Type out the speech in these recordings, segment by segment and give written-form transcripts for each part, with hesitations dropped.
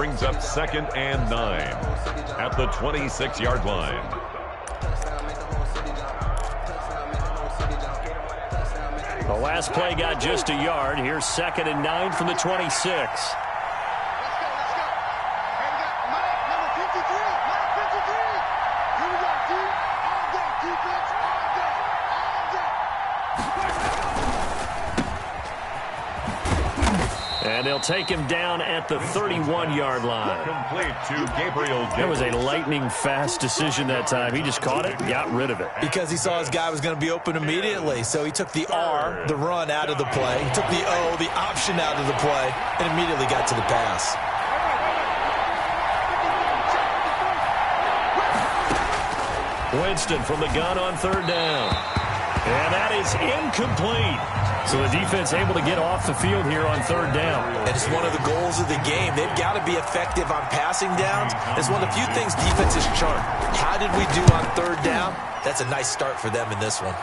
Brings up 2nd and 9 at the 26-yard line. The last play got just a yard. Here's 2nd and 9 from the 26. And they'll take him down at the 31-yard line. Complete to Gabriel. That was a lightning-fast decision that time. He just caught it and got rid of it. Because he saw his guy was going to be open immediately. So he took the R, the run, out of the play. He took the O, the option, out of the play, and immediately got to the pass. Winston from the gun on 3rd down. And that is incomplete. So the defense able to get off the field here on 3rd down. And it's one of the goals of the game. They've got to be effective on passing downs. It's one of the few things defenses chart. How did we do on 3rd down? That's a nice start for them in this one.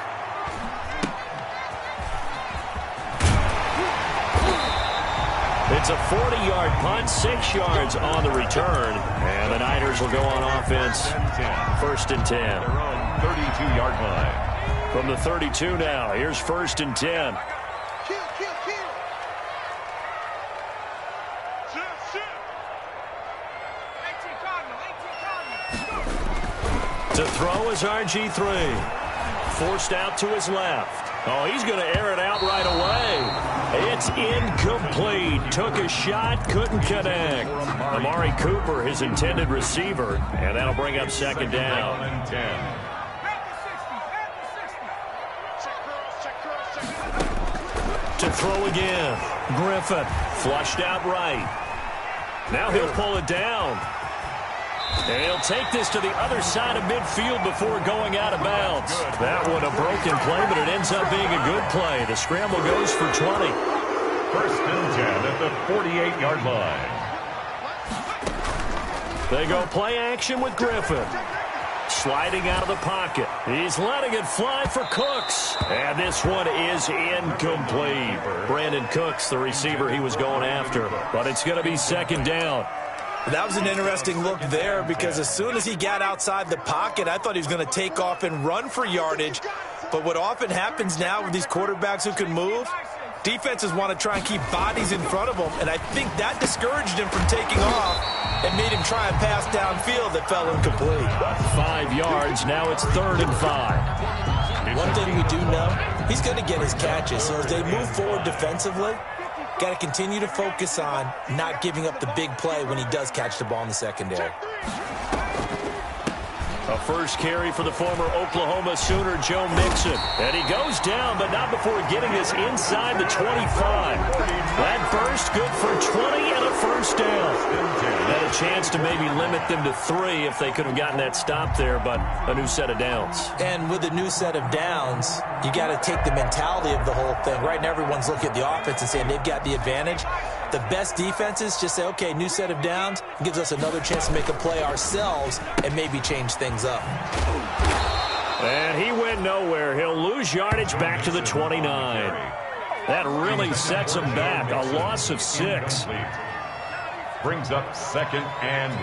It's a 40-yard punt, 6 yards on the return. And the Niners will go on offense. 1st and 10. Their own 32-yard line. From the 32 now, here's 1st and 10. To throw is RG3. Forced out to his left. Oh, he's going to air it out right away. It's incomplete. Took a shot, couldn't connect. Amari Cooper, his intended receiver, and that'll bring up 2nd down. 10. To throw again. Griffin flushed out right. Now he'll pull it down. And he'll take this to the other side of midfield before going out of bounds. That one a broken play, but it ends up being a good play. The scramble goes for 20. 1st and 10 at the 48-yard line. They go play action with Griffin. Sliding out of the pocket. He's letting it fly for Cooks. And this one is incomplete. Brandon Cooks, the receiver he was going after. But it's going to be 2nd down. That was an interesting look there because as soon as he got outside the pocket, I thought he was going to take off and run for yardage. But what often happens now with these quarterbacks who can move, defenses want to try and keep bodies in front of them, and I think that discouraged him from taking off and made him try and pass downfield that fell incomplete. 5 yards, now it's 3rd and 5. One thing we do know, he's going to get his catches, so as they move forward defensively, got to continue to focus on not giving up the big play when he does catch the ball in the secondary. A first carry for the former Oklahoma Sooner, Joe Mixon. And he goes down, but not before getting us inside the 25. That burst good for 20 and a 1st down. Had a chance to maybe limit them to 3 if they could have gotten that stop there, but a new set of downs. And with a new set of downs, you got to take the mentality of the whole thing. Right now, everyone's looking at the offense and saying they've got the advantage. The best defenses just say, okay, new set of downs, gives us another chance to make a play ourselves and maybe change things up. And he went nowhere. He'll lose yardage back to the 29. That really sets him back. A loss of 6. Brings up 2nd and 1.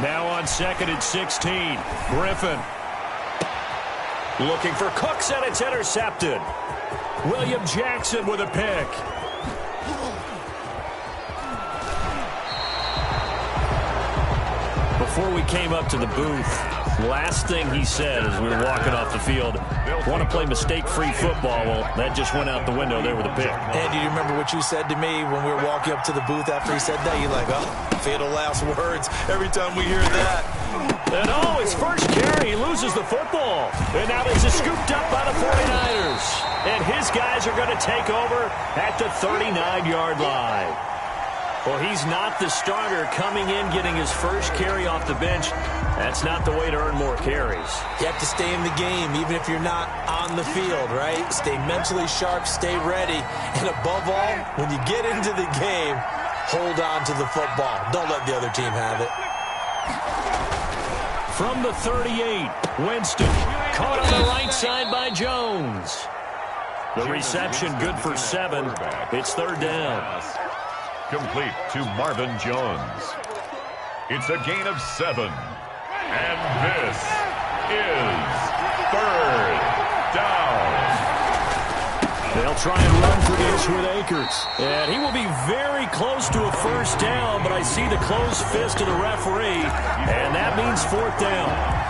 Now on 2nd and 16. Griffin looking for Cooks, and it's intercepted. William Jackson with a pick. Before we came up to the booth, last thing he said as we were walking off the field, want to play mistake-free football. Well, that just went out the window there with a pick. And do you remember what you said to me when we were walking up to the booth after he said that? You're like, oh, fatal last words every time we hear that. And oh, his first carry, he loses the football. And now this is scooped up by the 49ers. And his guys are going to take over at the 39-yard line. Well, he's not the starter coming in, getting his first carry off the bench. That's not the way to earn more carries. You have to stay in the game, even if you're not on the field, right? Stay mentally sharp, stay ready. And above all, when you get into the game, hold on to the football. Don't let the other team have it. From the 38, Winston caught on the right side by Jones. The reception good for 7. It's 3rd down. Complete to Marvin Jones. It's a gain of 7. And this is 3rd down. They'll try and run for this with Akers. And he will be very close to a first down, but I see the closed fist of the referee, and that means 4th down.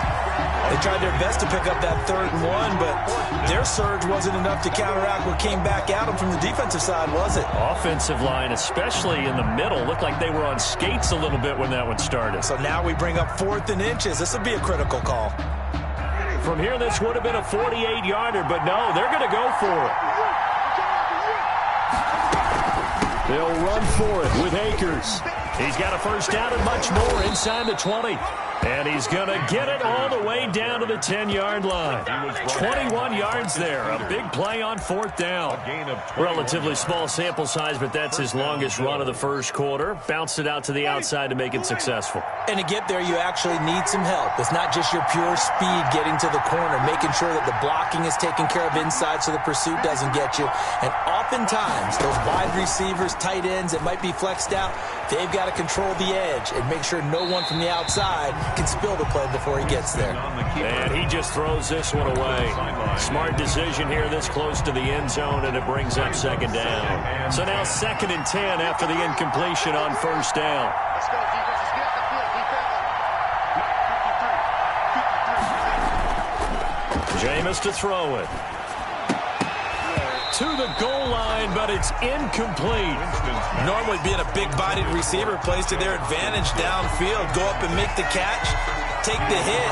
They tried their best to pick up that 3rd and 1, but their surge wasn't enough to counteract what came back at them from the defensive side, was it? Offensive line, especially in the middle, looked like they were on skates a little bit when that one started. So now we bring up 4th and inches. This would be a critical call. From here, this would have been a 48-yarder, but no, they're going to go for it. They'll run for it with Akers. He's got a first down and much more inside the 20. And he's going to get it all the way down to the 10-yard line. 21 yards there. A big play on 4th down. Relatively small sample size, but that's his longest run of the first quarter. Bounced it out to the outside to make it successful. And to get there, you actually need some help. It's not just your pure speed getting to the corner, making sure that the blocking is taken care of inside so the pursuit doesn't get you. And oftentimes, those wide receivers, tight ends that might be flexed out, they've got to control the edge and make sure no one from the outside can spill the play before he gets there. And he just throws this one away. Smart decision here this close to the end zone, and it brings up 2nd down. So now 2nd and 10 after the incompletion on 1st down. Jameis to throw it. To the goal line, but it's incomplete. Normally being a big-bodied receiver plays to their advantage downfield. Go up and make the catch, take the hit,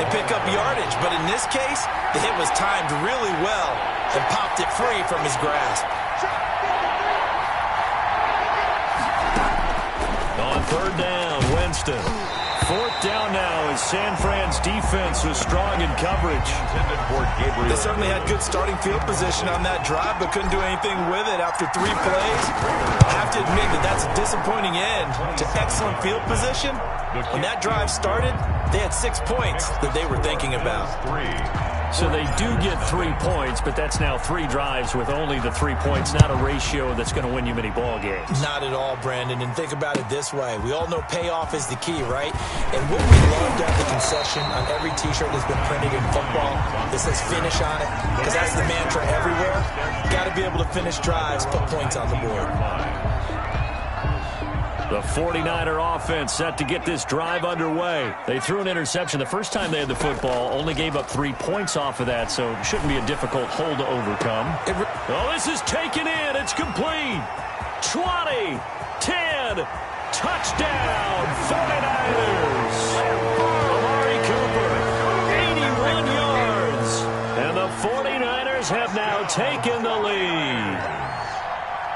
and pick up yardage. But in this case, the hit was timed really well and popped it free from his grasp. On 3rd down, Winston. 4th down now as San Fran's defense was strong in coverage. They certainly had good starting field position on that drive, but couldn't do anything with it after 3 plays. I have to admit that that's a disappointing end to excellent field position. When that drive started, they had 6 points that they were thinking about. So they do get 3 points, but that's now 3 drives with only the 3 points, not a ratio that's going to win you many ball games. Not at all, Brandon. And think about it this way. We all know payoff is the key, right? And wouldn't we love to have the concession on every T-shirt that's been printed in football that says finish on it? Because that's the mantra everywhere. Got to be able to finish drives, put points on the board. The 49er offense set to get this drive underway. They threw an interception the first time they had the football, only gave up 3 points off of that, so it shouldn't be a difficult hole to overcome. Oh, this is taken in. It's complete. 20, 10, touchdown, 49ers. Amari Cooper, 81 yards. And the 49ers have now taken the lead.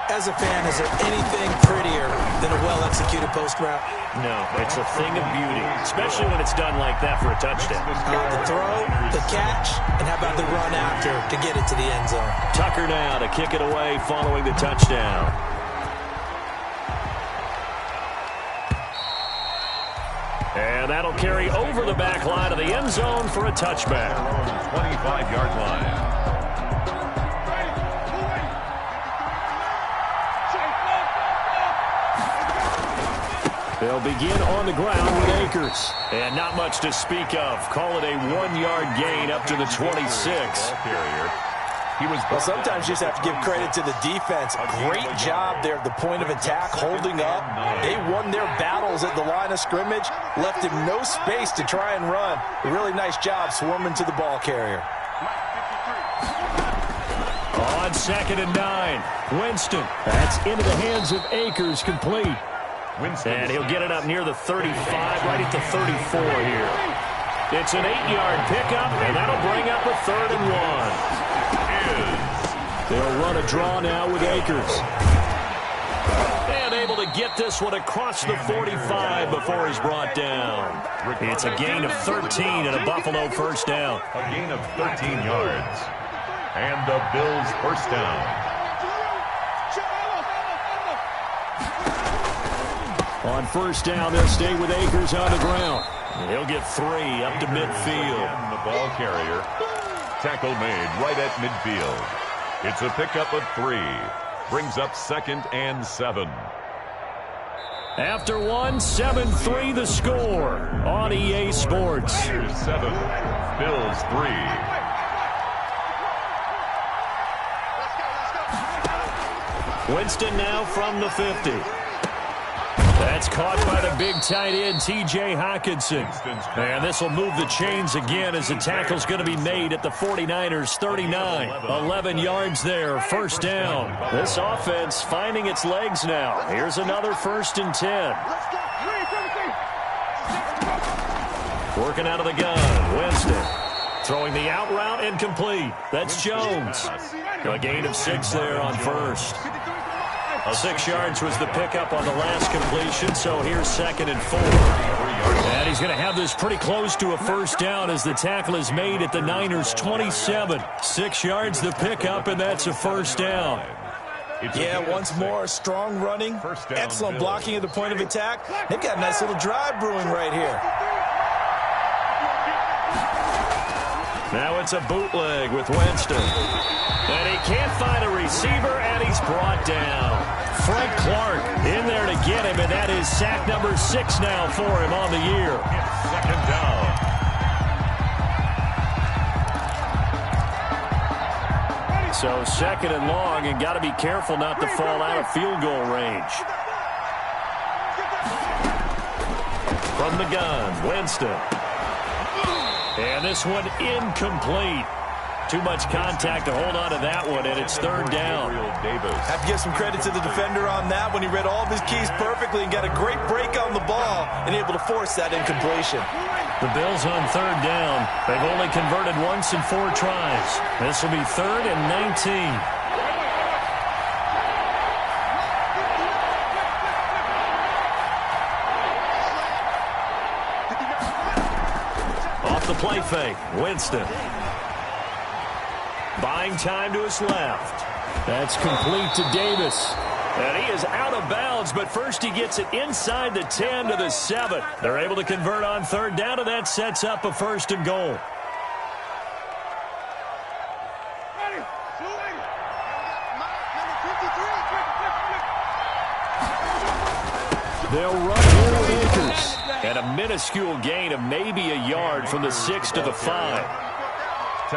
As a fan, is there anything prettier than a well-executed post route? No, it's a thing of beauty, especially when it's done like that for a touchdown. The throw, the catch, and how about the run after to get it to the end zone? Tucker now to kick it away following the touchdown. And that'll carry over the back line of the end zone for a touchback. 25-yard line. They'll begin on the ground with Akers. And not much to speak of. Call it a 1-yard gain up to the 26. Well, sometimes you just have to give credit to the defense. Great job there at the point of attack, holding up. They won their battles at the line of scrimmage, left him no space to try and run. A really nice job swarming to the ball carrier. On 2nd and 9, Winston. That's into the hands of Akers, complete. And he'll get it up near the 35, right at the 34 here. It's an 8-yard pickup, and that'll bring up a 3rd and 1. They'll run a draw now with Akers. And able to get this one across the 45 before he's brought down. It's a gain of 13 and a Buffalo first down. A gain of 13 yards. And the Bills first down. On first down, they'll stay with Akers on the ground. And he'll get 3 up to midfield. And the ball carrier. Tackle made right at midfield. It's a pickup of 3. Brings up 2nd and 7. After one, 7-3 the score on EA Sports. Niners 7, Bills 3. Winston now from the 50. That's caught by the big tight end, T.J. Hockenson. And this will move the chains again as the tackle's going to be made at the 49ers 39. 11 yards there, first down. This offense finding its legs now. Here's another 1st and 10. Working out of the gun, Winston. Throwing the out route incomplete. That's Jones. A gain of 6 there on first. 6 yards was the pickup on the last completion, so here's 2nd and 4. And he's going to have this pretty close to a first down as the tackle is made at the Niners 27. 6 yards the pickup, and that's a first down. Yeah, once more, strong running, excellent blocking at the point of attack. They've got a nice little drive brewing right here. Now it's a bootleg with Winston. And he can't find a receiver, and he's brought down. Frank Clark in there to get him, and that is sack number 6 now for him on the year. 2nd down. So 2nd and long, and got to be careful not to fall out of field goal range. From the gun, Winston. And this one incomplete. Too much contact to hold on to that one, and it's 3rd down. Have to give some credit to the defender on that when he read all of his keys perfectly and got a great break on the ball and able to force that incompletion. The Bills on 3rd down. They've only converted once in 4 tries. This will be 3rd and 19. Off the play fake, Winston. Buying time to his left. That's complete to Davis. And he is out of bounds, but first he gets it inside the 10 to the 7. They're able to convert on 3rd down, and that sets up a 1st and goal. They'll run here with Akers. And a minuscule gain of maybe a yard from the 6 to the 5.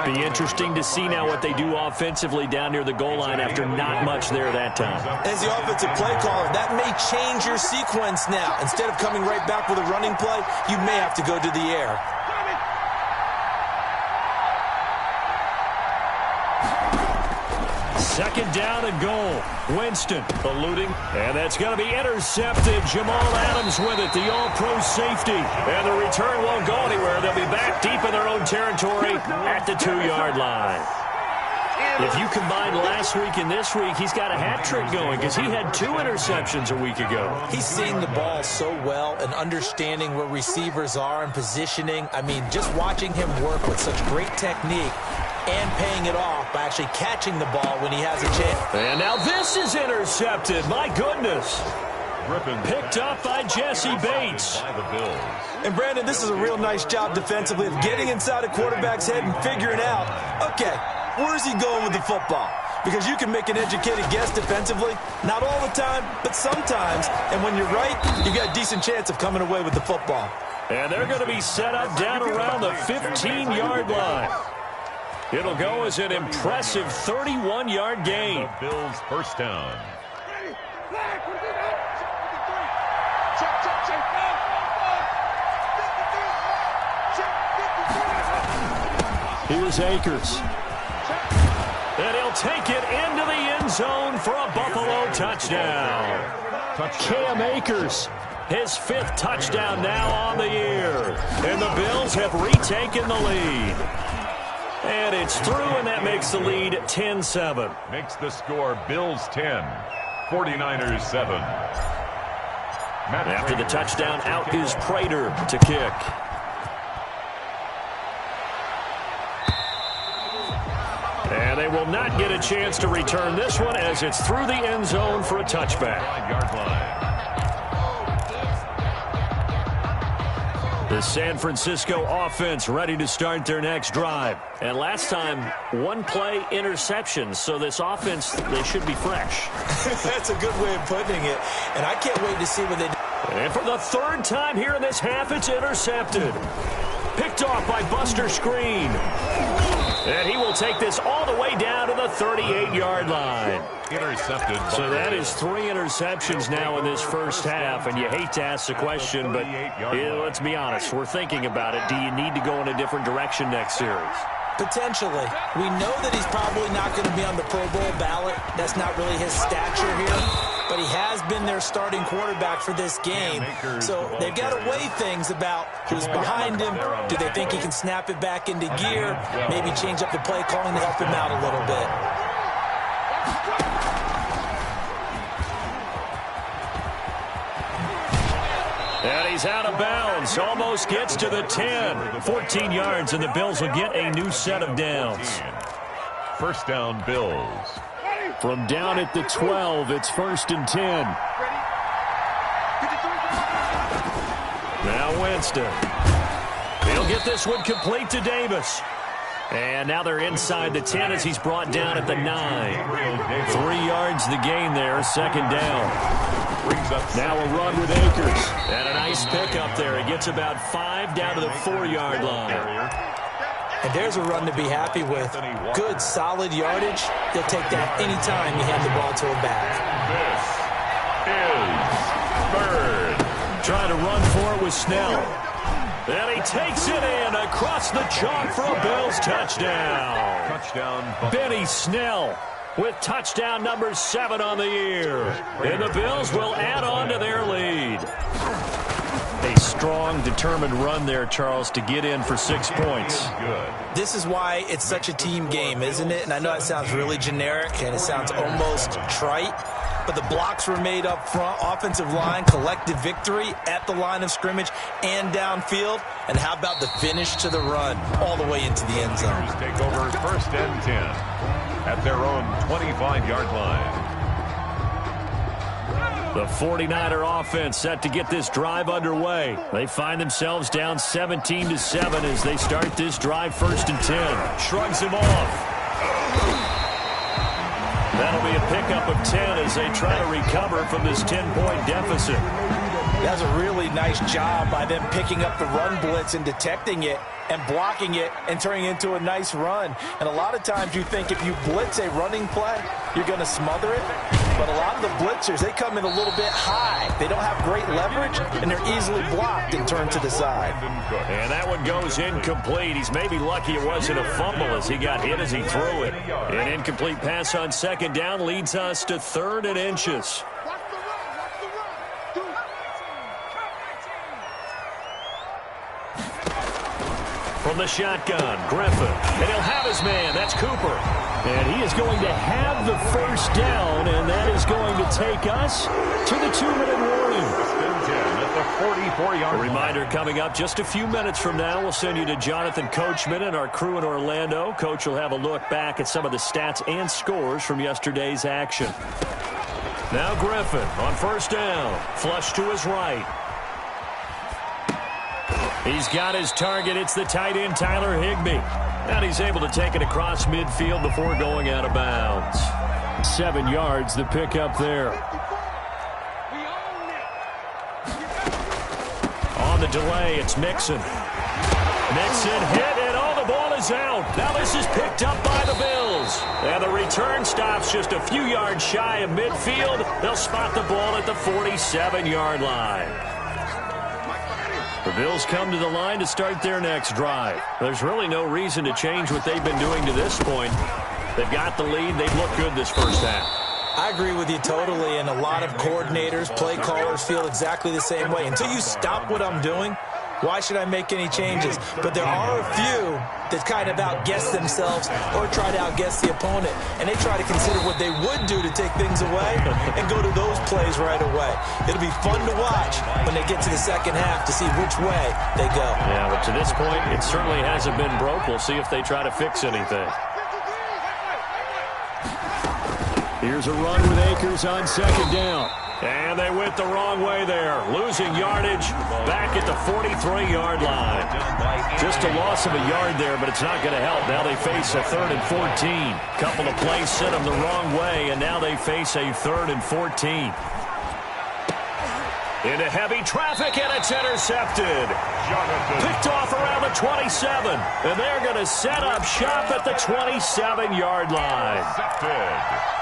Be interesting to see now what they do offensively down near the goal line after not much there that time. As the offensive play caller, that may change your sequence now. Instead of coming right back with a running play, you may have to go to the air. Second down and goal. Winston eluding, and that's going to be intercepted. Jamal Adams with it, the all-pro safety. And the return won't go anywhere. They'll be back deep in their own territory at the 2-yard line. If you combine last week and this week, he's got a hat trick going because he had 2 interceptions a week ago. He's seeing the ball so well and understanding where receivers are and positioning. I mean, just watching him work with such great technique and paying it off by actually catching the ball when he has a chance. And now this is intercepted. My goodness. Picked up by Jesse Bates. And, Brandon, this is a real nice job defensively of getting inside a quarterback's head and figuring out, okay, where's he going with the football? Because you can make an educated guess defensively. Not all the time, but sometimes. And when you're right, you got a decent chance of coming away with the football. And they're going to be set up down around the 15-yard line. It'll go as an impressive 31-yard gain. The Bills' first down. Here's Akers. And he'll take it into the end zone for a Buffalo touchdown. Cam Akers, his 5th touchdown now on the year. And the Bills have retaken the lead. And it's through, and that makes the lead 10-7. Makes the score Bills 10, 49ers 7. After the touchdown, out is Prater to kick. And they will not get a chance to return this one as it's through the end zone for a touchback. 5-yard line. The San Francisco offense ready to start their next drive. And last time, 1-play interception. So this offense, they should be fresh. That's a good way of putting it. And I can't wait to see what they do. And for the third time here in this half, it's intercepted. Picked off by Buster Screen. And he will take this all the way down to the 38-yard line. Intercepted. So that is 3 interceptions now in this first half, and you hate to ask the question, but let's be honest, we're thinking about it. Do you need to go in a different direction next series? Potentially. We know that he's probably not going to be on the Pro Bowl ballot. That's not really his stature here. But he has been their starting quarterback for this game. So they've got to weigh things about who's behind him. Do they think he can snap it back into gear? Maybe change up the play calling to help him out a little bit. And he's out of bounds. Almost gets to the 10. 14 yards, and the Bills will get a new set of downs. First down, Bills. From down at the 12, it's 1st and 10. Now Winston. He'll get this one complete to Davis. And now they're inside the 10 as he's brought down at the 9. 3 yards the gain there, 2nd down. Now a run with Akers. And a nice pickup there. He gets about 5 down to the 4-yard line. And there's a run to be happy with. Good, solid yardage. He'll take that anytime you hand the ball to him back. This is Bird. Trying to run for it with Snell. And he takes it in across the chalk for a Bills touchdown. Touchdown. Benny Snell with touchdown number 7 on the year. And the Bills will add on to their lead. A strong, determined run there, Charles, to get in for 6 points. This is why it's such a team game, isn't it? And I know that sounds really generic and it sounds almost trite, but the blocks were made up front, offensive line, collective victory at the line of scrimmage and downfield. And how about the finish to the run all the way into the end zone? Take over 1st and 10 at their own 25-yard line. The 49er offense set to get this drive underway. They find themselves down 17-7 as they start this drive 1st and 10. Shrugs him off. That'll be a pickup of 10 as they try to recover from this 10-point deficit. That's a really nice job by them picking up the run blitz and detecting it and blocking it and turning it into a nice run. And a lot of times you think if you blitz a running play, you're going to smother it. But a lot of the blitzers, they come in a little bit high. They don't have great leverage, and they're easily blocked and turned to the side. And that one goes incomplete. He's maybe lucky it wasn't a fumble as he got hit as he threw it. An incomplete pass on 2nd down leads us to 3rd and inches. From the shotgun, Griffin. And he'll have his man. That's Cooper. And he is going to have the 1st down, and that is going to take us to the 2-minute warning. At the 44-yard A reminder coming up just a few minutes from now. We'll send you to Jonathan Coachman and our crew in Orlando. Coach will have a look back at some of the stats and scores from yesterday's action. Now Griffin on 1st down. Flush to his right. He's got his target. It's the tight end, Tyler Higbee. And he's able to take it across midfield before going out of bounds. 7 yards, the pickup there. On the delay, it's Mixon. Mixon hit, and the ball is out. Now this is picked up by the Bills. And the return stops just a few yards shy of midfield. They'll spot the ball at the 47-yard line. The Bills come to the line to start their next drive. There's really no reason to change what they've been doing to this point. They've got the lead. They've looked good this first half. I agree with you totally, and a lot of coordinators, play callers feel exactly the same way. Until you stop what I'm doing, why should I make any changes? But there are a few that kind of outguess themselves or try to outguess the opponent, and they try to consider what they would do to take things away and go to those plays right away. It'll be fun to watch when they get to the second half to see which way they go. Yeah, but to this point, it certainly hasn't been broke. We'll see if they try to fix anything. Here's a run with Akers on 2nd down. And they went the wrong way there. Losing yardage back at the 43-yard line. Just a loss of a yard there, but it's not going to help. Now they face a 3rd and 14. Couple of plays sent them the wrong way, and now they face a 3rd and 14. Into heavy traffic, and it's intercepted. Picked off around the 27, and they're going to set up shop at the 27-yard line.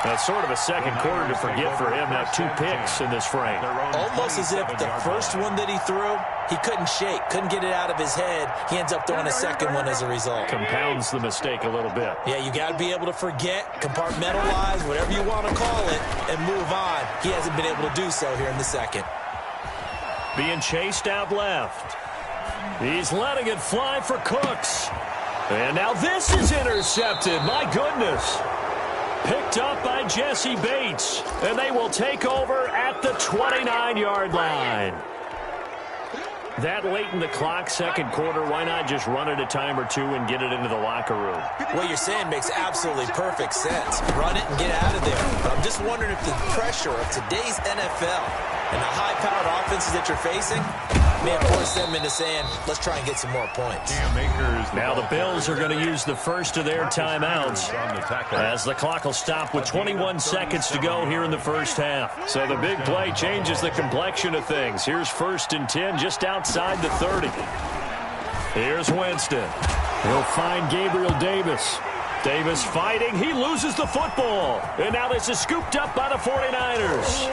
That's sort of a second quarter to forget for him. Now 2 picks in this frame. Almost as if the first one that he threw, he couldn't shake, couldn't get it out of his head. He ends up throwing a second one as a result. Compounds the mistake a little bit. Yeah, you got to be able to forget, compartmentalize, whatever you want to call it, and move on. He hasn't been able to do so here in the second. Being chased out left. He's letting it fly for Cooks. And now this is intercepted. My goodness. Picked up by Jesse Bates. And they will take over at the 29-yard line. That late in the clock, second quarter, why not just run it a time or two and get it into the locker room? What you're saying makes absolutely perfect sense. Run it and get out of there. But I'm just wondering if the pressure of today's NFL and the high-powered offenses that you're facing may force them into saying, let's try and get some more points. Now the Bills are going to use the first of their timeouts as the clock will stop with 21 seconds to go here in the first half. So the big play changes the complexion of things. Here's 1st and 10 just outside the 30. Here's Winston. He'll find Gabriel Davis. Davis fighting. He loses the football. And now this is scooped up by the 49ers.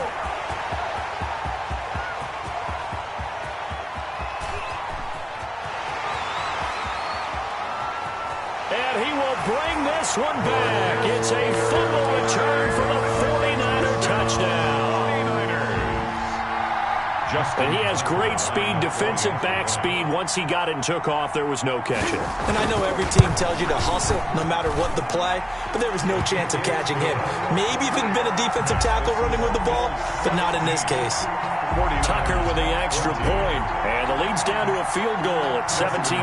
And he will bring this one back. It's a fumble return for the 49er touchdown. And he has great speed, defensive back speed. Once he got it and took off, there was no catching. And I know every team tells you to hustle no matter what the play, but there was no chance of catching him. Maybe if it had been a defensive tackle running with the ball, but not in this case. Tucker with the extra point, and the lead's down to a field goal at 17-14.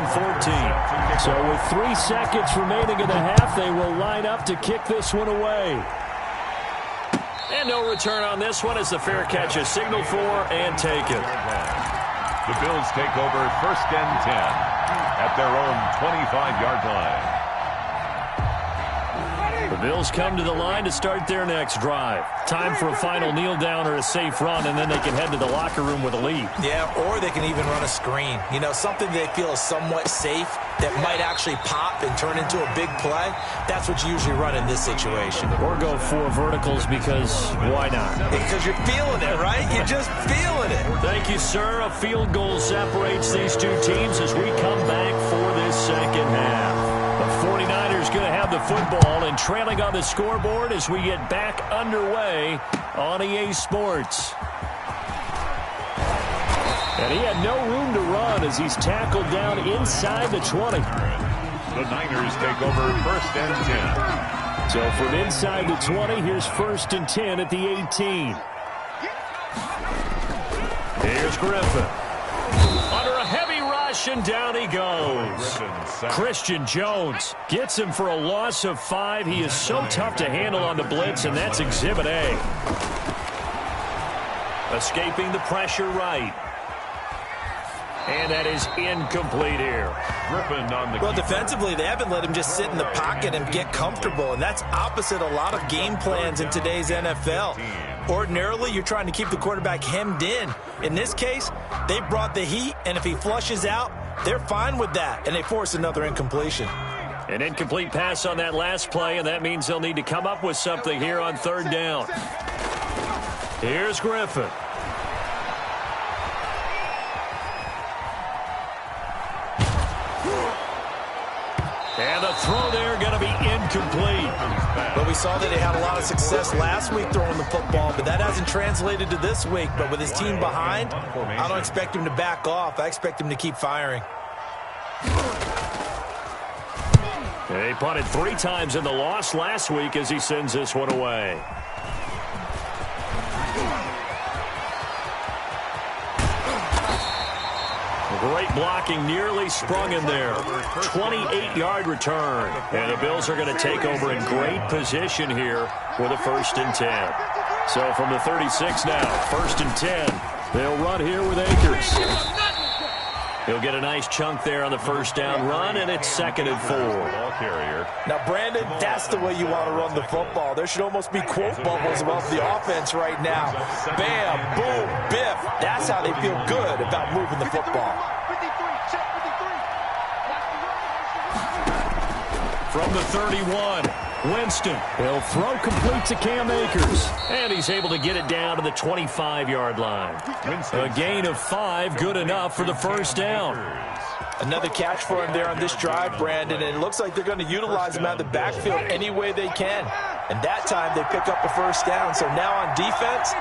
So with 3 seconds remaining in the half, they will line up to kick this one away. And no return on this one as the fair catch is signaled for and taken. The Bills take over 1st and 10 at their own 25-yard line. The Bills come to the line to start their next drive. Time for a final kneel down or a safe run, and then they can head to the locker room with a lead. Yeah, or they can even run a screen. You know, something they feel is somewhat safe that might actually pop and turn into a big play. That's what you usually run in this situation. Or go 4 verticals because why not? Because you're feeling it, right? You're just feeling it. Thank you, sir. A field goal separates these two teams as we come back for this second half. The 49ers going to have the football and trailing on the scoreboard as we get back underway on EA Sports. And he had no room to run as he's tackled down inside the 20. The Niners take over 1st and 10. So from inside the 20, here's 1st and 10 at the 18. Here's Griffin. Under a heavy rush, and down he goes. Christian Jones gets him for a loss of 5. He is so tough to handle on the blitz, and that's Exhibit A. Escaping the pressure right. And that is incomplete here. Griffin on the well, defensively, they haven't let him just sit in the pocket and get comfortable, and that's opposite a lot of game plans in today's NFL. Ordinarily, you're trying to keep the quarterback hemmed in. In this case, they brought the heat, and if he flushes out, they're fine with that, and they force another incompletion. An incomplete pass on that last play, and that means they'll need to come up with something here on 3rd down. Here's Griffin. And the throw there going to be incomplete. But we saw that they had a lot of success last week throwing the football, but that hasn't translated to this week. But with his team behind, I don't expect him to back off. I expect him to keep firing. He punted 3 times in the loss last week as he sends this one away. Great blocking, nearly sprung in there. 28-yard return. And the Bills are going to take over in great position here with a 1st and 10. So from the 36 now, 1st and 10. They'll run here with Akers. He'll get a nice chunk there on the 1st down run, and it's 2nd and 4. Now, Brandon, that's the way you want to run the football. There should almost be quote bubbles about the offense right now. Bam, boom, biff. That's how they feel good about moving the football. From the 31, Winston. He'll throw complete to Cam Akers. And he's able to get it down to the 25-yard line. A gain of 5, good enough for the first down. Another catch for him there on this drive, Brandon, and it looks like they're going to utilize him out of the backfield any way they can. And that time they pick up the first down. So now on defense,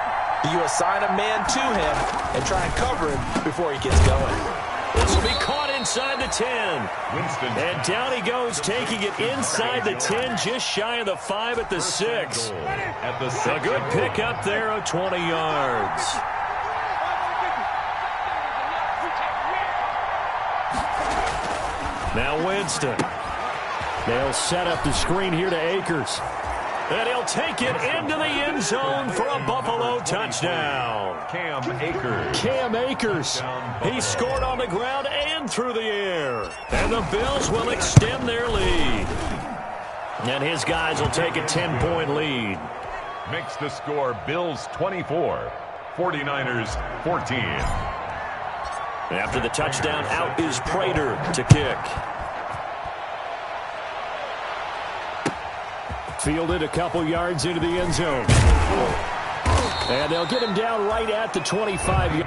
you assign a man to him and try and cover him before he gets going. This will be caught inside the 10. And down he goes, taking it inside the 10, just shy of the 5 at the 6. A good pick up there of 20 yards. Now Winston. They'll set up the screen here to Akers. And he'll take it into the end zone for a Buffalo touchdown. Cam Akers. He scored on the ground and through the air. And the Bills will extend their lead. And his guys will take a 10-point lead. Makes the score Bills 24, 49ers 14. After the touchdown, out is Prater to kick. Fielded a couple yards into the end zone. And they'll get him down right at the 25.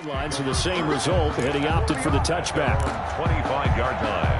Line to the same result, and he opted for the touchback. 25-yard line.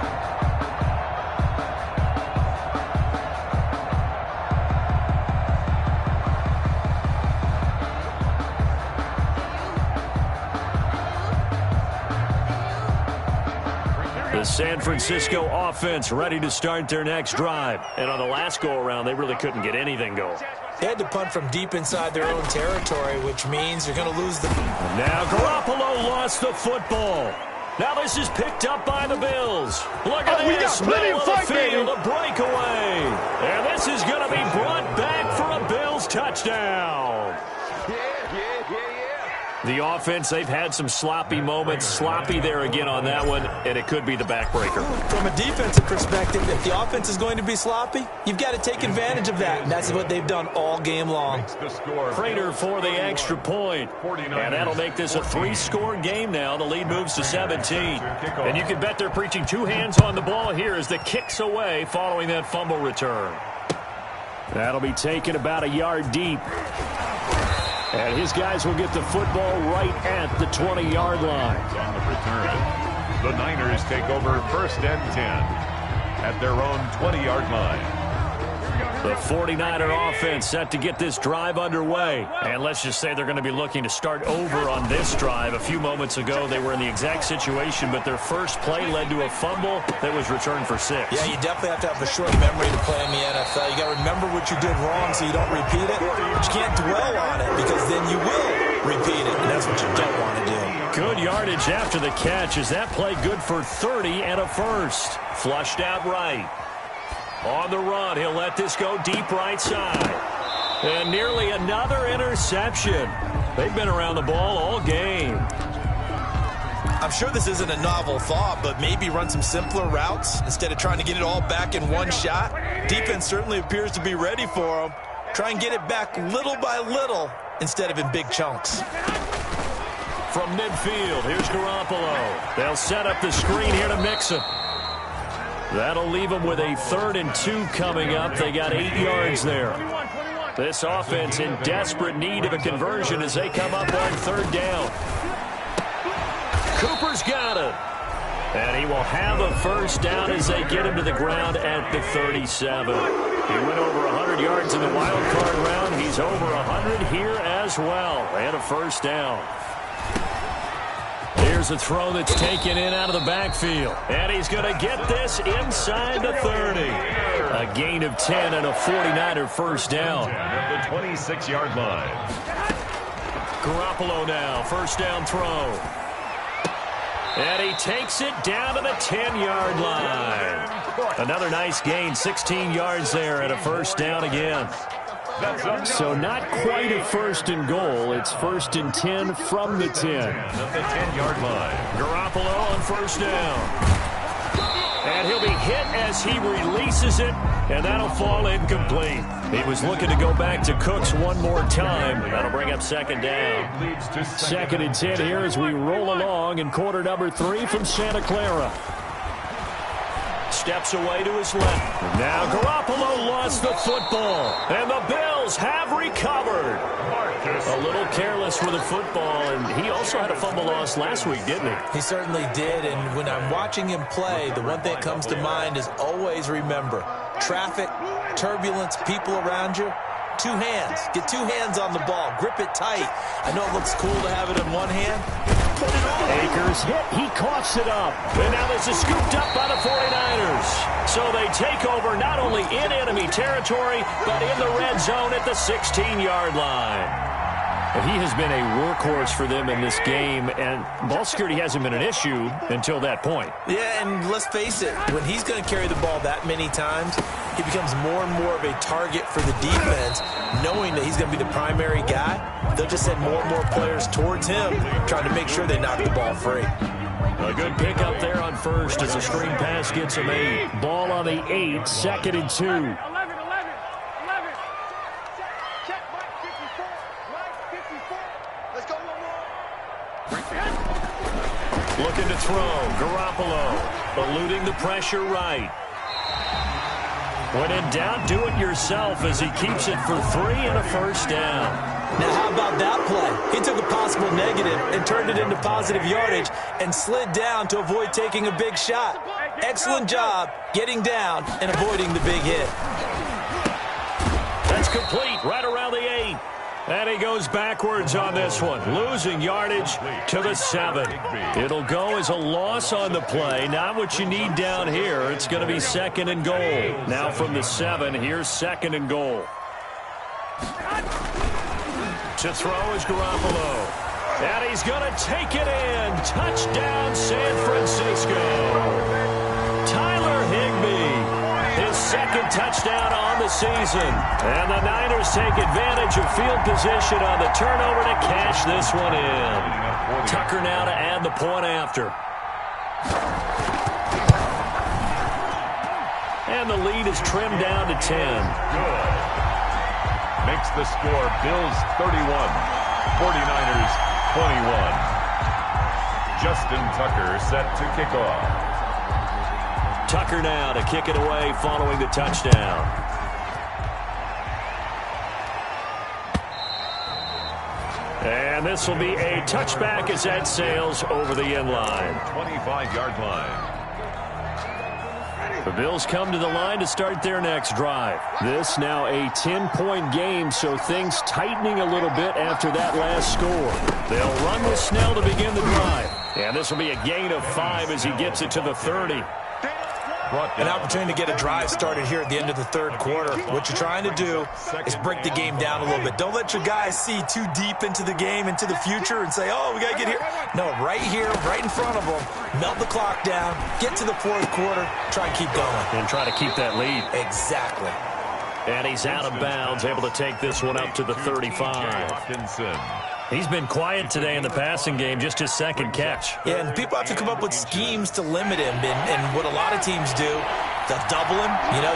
The San Francisco offense ready to start their next drive. And on the last go-around, they really couldn't get anything going. They had to punt from deep inside their own territory, which means you're going to lose the... Now Garoppolo lost the football. Now this is picked up by the Bills. Look at this, middle of the field, a breakaway. And this is going to be brought back for a Bills touchdown. The offense, they've had some sloppy moments. Sloppy there again on that one, and it could be the backbreaker. From a defensive perspective, if the offense is going to be sloppy, you've got to take advantage of that, and that's what they've done all game long. Prater for the extra point, and that'll make this a 3-score game now. The lead moves to 17. And you can bet they're preaching 2 hands on the ball here as the kick's away following that fumble return. That'll be taken about a yard deep. And his guys will get the football right at the 20-yard line. On the return, the Niners take over 1st and 10 at their own 20-yard line. The 49er offense set to get this drive underway. And let's just say they're going to be looking to start over on this drive. A few moments ago, they were in the exact situation, but their first play led to a fumble that was returned for 6. Yeah, you definitely have to have a short memory to play in the NFL. You got to remember what you did wrong so you don't repeat it. But you can't dwell on it because then you will repeat it, and that's what you don't want to do. Good yardage after the catch. Is that play good for 30 and a first? Flushed out right. On the run, he'll let this go deep right side. And nearly another interception. They've been around the ball all game. I'm sure this isn't a novel thought, but maybe run some simpler routes instead of trying to get it all back in one shot. Defense certainly appears to be ready for them. Try and get it back little by little instead of in big chunks. From midfield, here's Garoppolo. They'll set up the screen here to Mixon. That'll leave them with a 3rd and 2 coming up. They got 8 yards there. This offense in desperate need of a conversion as they come up on 3rd down. Cooper's got it. And he will have a first down as they get him to the ground at the 37. He went over 100 yards in the wild card round. He's over 100 here as well. And a first down. Here's a throw that's taken in out of the backfield. And he's going to get this inside the 30. A gain of 10 and a 49er first down. At the 26-yard line. Garoppolo now, first down throw. And he takes it down to the 10-yard line. Another nice gain, 16 yards there, and a first down again. So not quite a first and goal. It's first and 10 from the 10. At the 10-yard line. Garoppolo on first down. And he'll be hit as he releases it, and that'll fall incomplete. He was looking to go back to Cooks one more time. That'll bring up second down. Second and 10 here as we roll along in quarter number 3 from Santa Clara. Steps away to his left. Now Garoppolo lost the football, and the Bills have recovered. A little careless with the football, and he also had a fumble loss last week, didn't he? He certainly did, and when I'm watching him play, the one thing that comes to mind is always remember, traffic, turbulence, people around you, 2 hands. Get 2 hands on the ball. Grip it tight. I know it looks cool to have it in one hand. Put it on. Akers hit. He coughs it up. And now this is scooped up by the 49ers. So they take over not only in enemy territory, but in the red zone at the 16-yard line. He has been a workhorse for them in this game, and ball security hasn't been an issue until that point. Yeah, and let's face it, when he's going to carry the ball that many times, he becomes more and more of a target for the defense, knowing that he's going to be the primary guy. They'll just send more and more players towards him, trying to make sure they knock the ball free. A good pickup there on first as a screen pass gets him 8. Ball on the 8, second and 2. Looking to throw. Garoppolo eluding the pressure right. When in doubt, do it yourself as he keeps it for 3 and a first down. Now, how about that play? He took a possible negative and turned it into positive yardage and slid down to avoid taking a big shot. Excellent job getting down and avoiding the big hit. That's complete right around the 8. And he goes backwards on this one, losing yardage to the 7. It'll go as a loss on the play. Not what you need down here. It's going to be second and goal. Now from the 7, here's second and goal. To throw is Garoppolo. And he's going to take it in. Touchdown, San Francisco. Tyler Higbee. His second touchdown on the season. And the Niners take advantage of field position on the turnover to cash this one in. Tucker now to add the point after. And the lead is trimmed down to 10. Good. Makes the score Bills 31, 49ers 21. Justin Tucker set to kick off. Tucker now to kick it away following the touchdown. And this will be a touchback as that sails over the end line. 25-yard line. The Bills come to the line to start their next drive. This now a 10-point game, so things tightening a little bit after that last score. They'll run with Snell to begin the drive. And this will be a gain of 5 as he gets it to the 30. An opportunity to get a drive started here at the end of the third quarter. What you're trying to do is break the game down a little bit. Don't let your guys see too deep into the game, into the future, and say, oh, we got to get here. No, right here, right in front of them, melt the clock down, get to the fourth quarter, try and keep going. And try to keep that lead. Exactly. And he's out of bounds, able to take this one up to the 35. He's been quiet today in the passing game, just his second catch. Yeah, and people have to come up with schemes to limit him. And what a lot of teams do, they'll double him,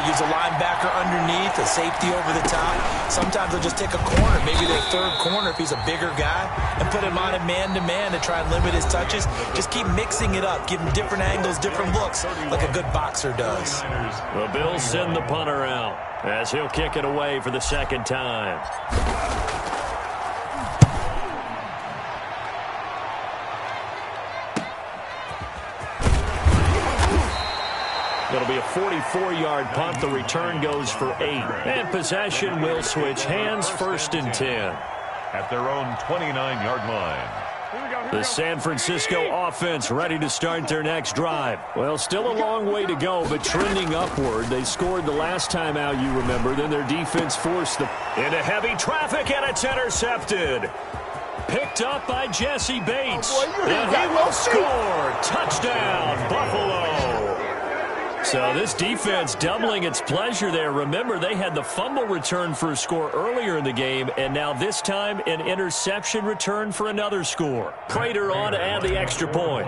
use a linebacker underneath, a safety over the top. Sometimes they'll just take a corner, maybe their third corner if he's a bigger guy, and put him on a man-to-man to try and limit his touches. Just keep mixing it up, give him different angles, different looks, like a good boxer does. The Bills send the punter out as he'll kick it away for the second time. It'll be a 44-yard punt. The return goes for 8. And possession will switch hands, first and 10. At their own 29-yard line. The San Francisco offense ready to start their next drive. Well, still a long way to go, but trending upward. They scored the last time out, you remember. Then their defense forced them into heavy traffic, and it's intercepted. picked up by Jesse Bates. And he will score. Touchdown, Buffalo. So this defense doubling its pleasure there. Remember, they had the fumble return for a score earlier in the game, and now this time an interception return for another score. Prater on to add the extra point.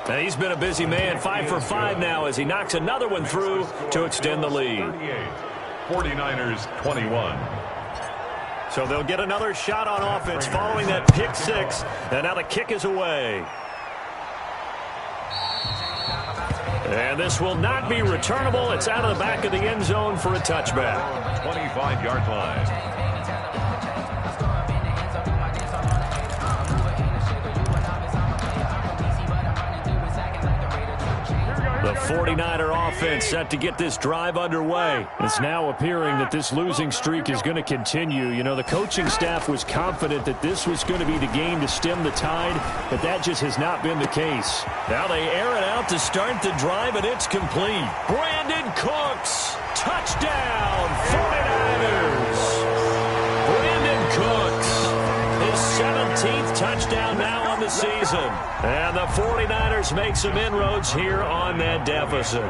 Now he's been a busy man, 5 for 5 now as he knocks another one through to extend the lead. 49ers 21. So they'll get another shot on offense following that pick six, and now the kick is away. And this will not be returnable. It's out of the back of the end zone for a touchback. 25-yard line. The 49er offense set to get this drive underway. It's now appearing that this losing streak is going to continue. You know, the coaching staff was confident that this was going to be the game to stem the tide, but that just has not been the case. Now they air it out to start the drive, and it's complete. Brandon Cooks, touchdown, 49ers. Brandon Cooks, his 17th touchdown now on the season. And the 49ers make some inroads here on that deficit.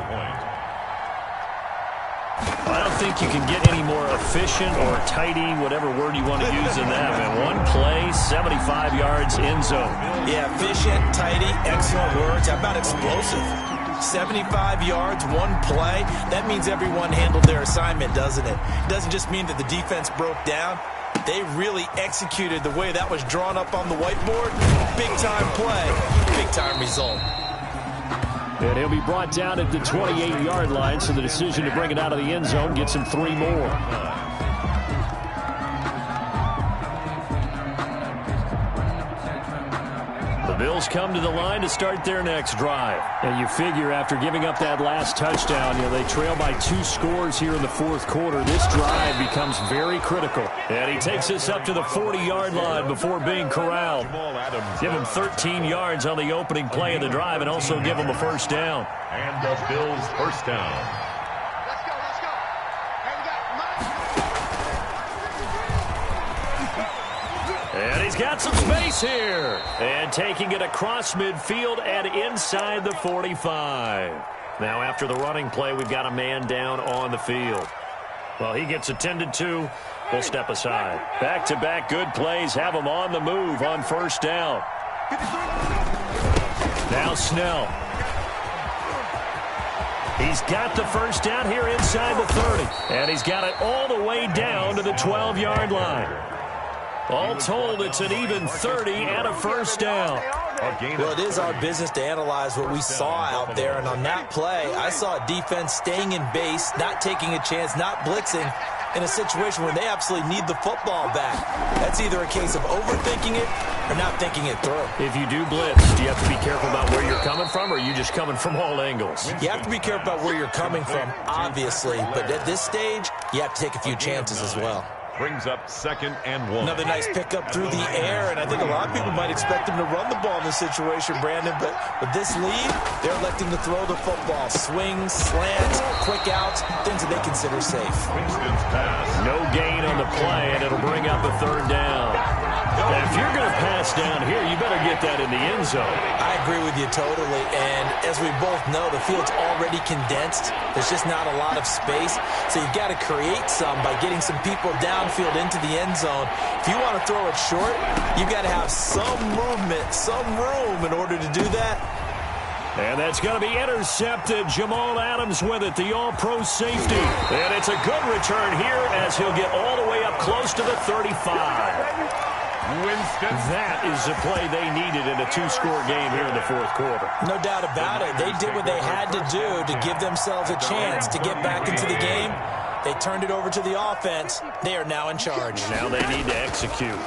I don't think you can get any more efficient or tidy, whatever word you want to use in that. Man, one play, 75 yards, end zone. Yeah, efficient, tidy, excellent words. How about explosive? 75 yards, one play. That means everyone handled their assignment, doesn't it? It doesn't just mean that the defense broke down. They really executed the way that was drawn up on the whiteboard. Big-time play, big-time result. And he'll be brought down at the 28-yard line, so the decision to bring it out of the end zone gets him 3 more. The Bills come to the line to start their next drive. And you figure after giving up that last touchdown, you know, they trail by 2 scores here in the fourth quarter. This drive becomes very critical. And he takes this up to the 40-yard line before being corralled. Give him 13 yards on the opening play of the drive and also give him a first down. And the Bills first down. And he's got some space here. And taking it across midfield and inside the 45. Now after the running play, we've got a man down on the field. Well, he gets attended to. We'll step aside. Back-to-back good plays have him on the move on first down. Now Snell. He's got the first down here inside the 30. And he's got it all the way down to the 12-yard line. All told, it's an even 30 and a first down. Well, it is our business to analyze what we saw out there. And on that play, I saw a defense staying in base, not taking a chance, not blitzing, in a situation where they absolutely need the football back. That's either a case of overthinking it or not thinking it through. If you do blitz, do you have to be careful about where you're coming from, or are you just coming from all angles? You have to be careful about where you're coming from, obviously. But at this stage, you have to take a few chances as well. Brings up 2nd and 1. Another nice pickup through the air, and I think a lot of people might expect him to run the ball in this situation, Brandon, but with this lead, they're electing to throw the football. Swings, slants, quick outs, things that they consider safe. Winston's pass. No gain on the play, and it'll bring up a third down. Now, if you're going to pass down here, you better get that in the end zone. I agree with you totally, and as we both know, the field's already condensed. There's just not a lot of space, so you've got to create some by getting some people downfield into the end zone. If you want to throw it short, you've got to have some movement, some room in order to do that. And that's going to be intercepted. Jamal Adams with it, the all-pro safety. And it's a good return here as he'll get all the way up close to the 35. Winston. That is the play they needed in a 2-score game here in the fourth quarter. No doubt about it. They did what they had to do to give themselves a chance to get back into the game. They turned it over to the offense. They are now in charge. Now they need to execute.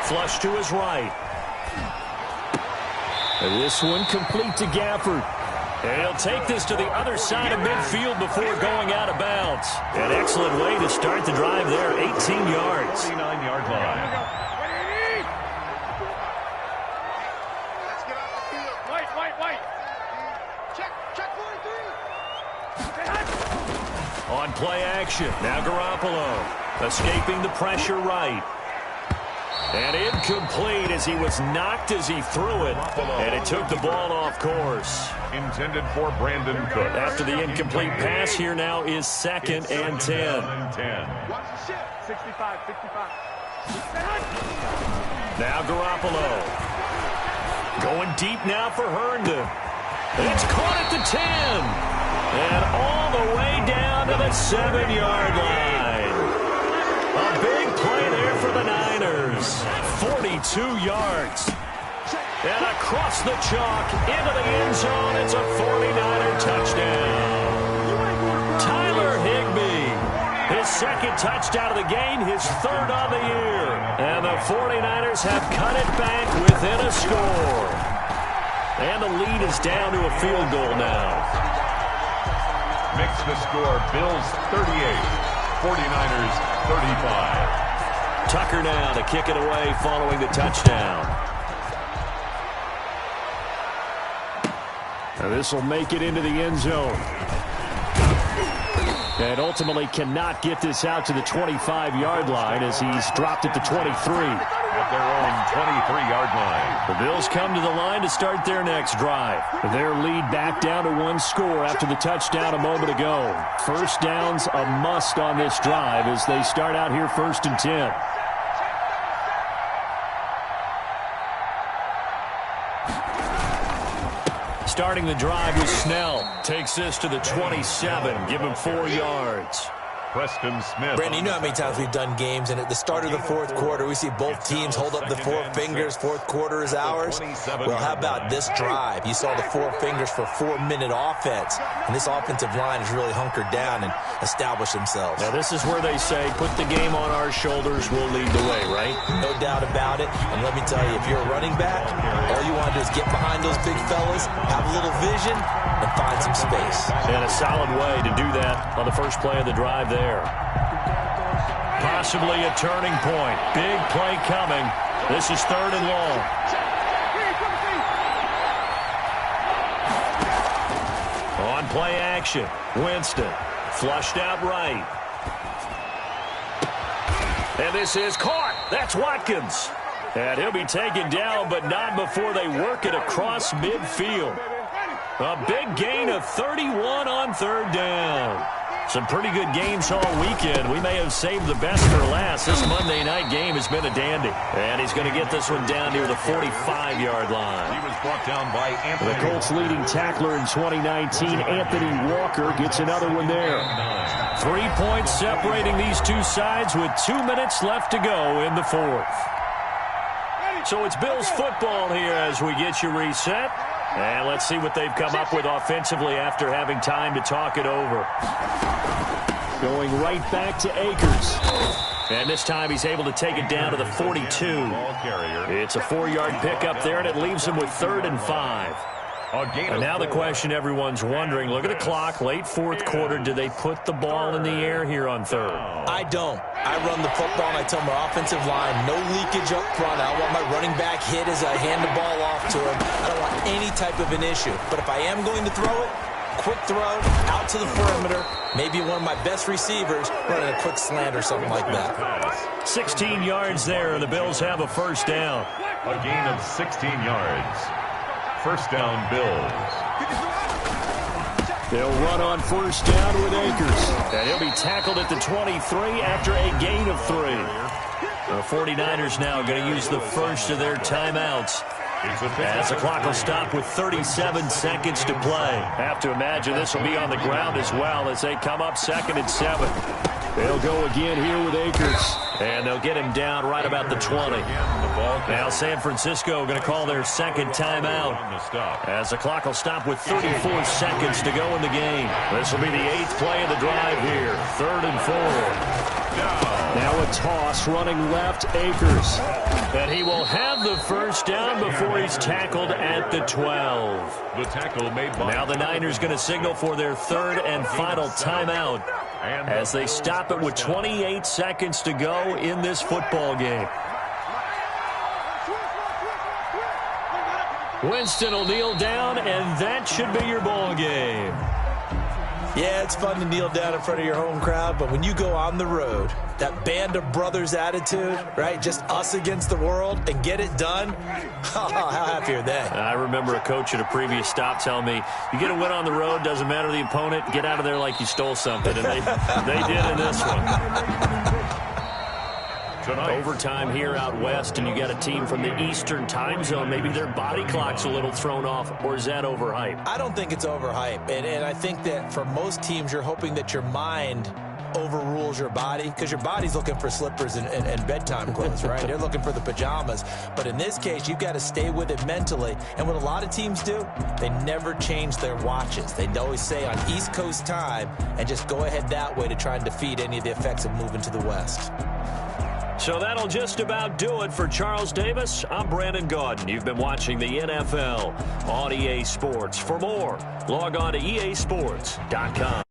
Flush to his right. And this one complete to Gafford. And he'll take this to the other side of midfield before going out of bounds. An excellent way to start the drive there, 18 yards. 39-yard line. Let's get off the field. White. Check 43. On play action. Now Garoppolo escaping the pressure right. And incomplete as he was knocked as he threw it. And it took the ball off course. Intended for Brandon Cook. After the incomplete pass, here now is 2nd and 10. Now Garoppolo. Going deep now for Herndon. It's caught at the 10. And all the way down to the 7-yard line. A big play there for the Niners. 42 yards. And across the chalk into the end zone. It's a 49er touchdown. Tyler Higbee. His 2nd touchdown of the game. His 3rd on the year. And the 49ers have cut it back within a score. And the lead is down to a field goal now. Makes the score Bills 38, 49ers 35. Tucker now to kick it away following the touchdown. Now this will make it into the end zone. And ultimately cannot get this out to the 25-yard line as he's dropped it to 23. At their own 23-yard line. The Bills come to the line to start their next drive. Their lead back down to 1 score after the touchdown a moment ago. First down's a must on this drive as they start out here 1st and 10. Starting the drive with Snell. Takes this to the 27. Give him 4 yards. Preston Smith. Brandon, you know how many times we've done games, and at the start of the 4th quarter, we see both teams hold up the 4 fingers. 4th quarter is ours. Well, how about this drive? You saw the 4 fingers for 4-minute offense, and this offensive line has really hunkered down and established themselves. Now, this is where they say, put the game on our shoulders, we'll lead the way, right? No doubt about it, and let me tell you, if you're a running back, all you want to do is get behind those big fellas, have a little vision, and find some space. And a solid way to do that on the first play of the drive there. Possibly a turning point. Big play coming. This is 3rd and long. On play action. Winston. Flushed out right. And this is caught. That's Watkins. And he'll be taken down, but not before they work it across midfield. A big gain of 31 on 3rd down. Some pretty good games all weekend. We may have saved the best for last. This Monday night game has been a dandy. And he's going to get this one down near the 45-yard line. He was brought down by Anthony. The Colts' leading tackler in 2019, Anthony Walker, gets another one there. 3 points separating these two sides with 2 minutes left to go in the 4th. So it's Bills football here as we get you reset. And let's see what they've come up with offensively after having time to talk it over. Going right back to Akers. And this time he's able to take it down to the 42. It's a 4-yard pickup there, and it leaves him with 3rd and 5. And now the question everyone's wondering, look at the clock, late 4th quarter, do they put the ball in the air here on 3rd? I don't. I run the football, and I tell my offensive line, no leakage up front. I don't want my running back hit as I hand the ball off to him. I don't want any type of an issue. But if I am going to throw it, quick throw, out to the perimeter, maybe one of my best receivers running a quick slant or something like that. 16 yards there, and the Bills have a first down. A gain of 16 yards. First down, Bills. They'll run on first down with Akers. And he'll be tackled at the 23 after a gain of 3. The 49ers now going to use the first of their timeouts. As the clock will stop with 37 seconds to play. Have to imagine this will be on the ground as well as they come up 2nd and 7. They'll go again here with Akers. And they'll get him down right about the 20. Now San Francisco going to call their 2nd timeout. As the clock will stop with 34 seconds to go in the game. This will be the 8th play of the drive here. 3rd and 4. Now a toss running left, Akers. And he will have the first down before he's tackled at the 12. The tackle made by... Now the Niners going to signal for their 3rd and final timeout as they stop it with 28 seconds to go in this football game. Winston will kneel down, and that should be your ball game. Yeah, it's fun to kneel down in front of your home crowd, but when you go on the road, that band of brothers attitude, right, just us against the world, and get it done, how happy are they? I remember a coach at a previous stop telling me, you get a win on the road, doesn't matter the opponent, get out of there like you stole something, and they did in this one. Tonight. Overtime here out west, and you got a team from the Eastern time zone. Maybe their body clock's a little thrown off, or is that overhyped? I don't think it's overhyped, and I think that for most teams, you're hoping that your mind overrules your body, because your body's looking for slippers and bedtime clothes, right? They're looking for the pajamas. But in this case, you've got to stay with it mentally. And what a lot of teams do, they never change their watches. They always say on East Coast time, and just go ahead that way to try and defeat any of the effects of moving to the West. So that'll just about do it for Charles Davis. I'm Brandon Gaudin. You've been watching the NFL on EA Sports. For more, log on to easports.com.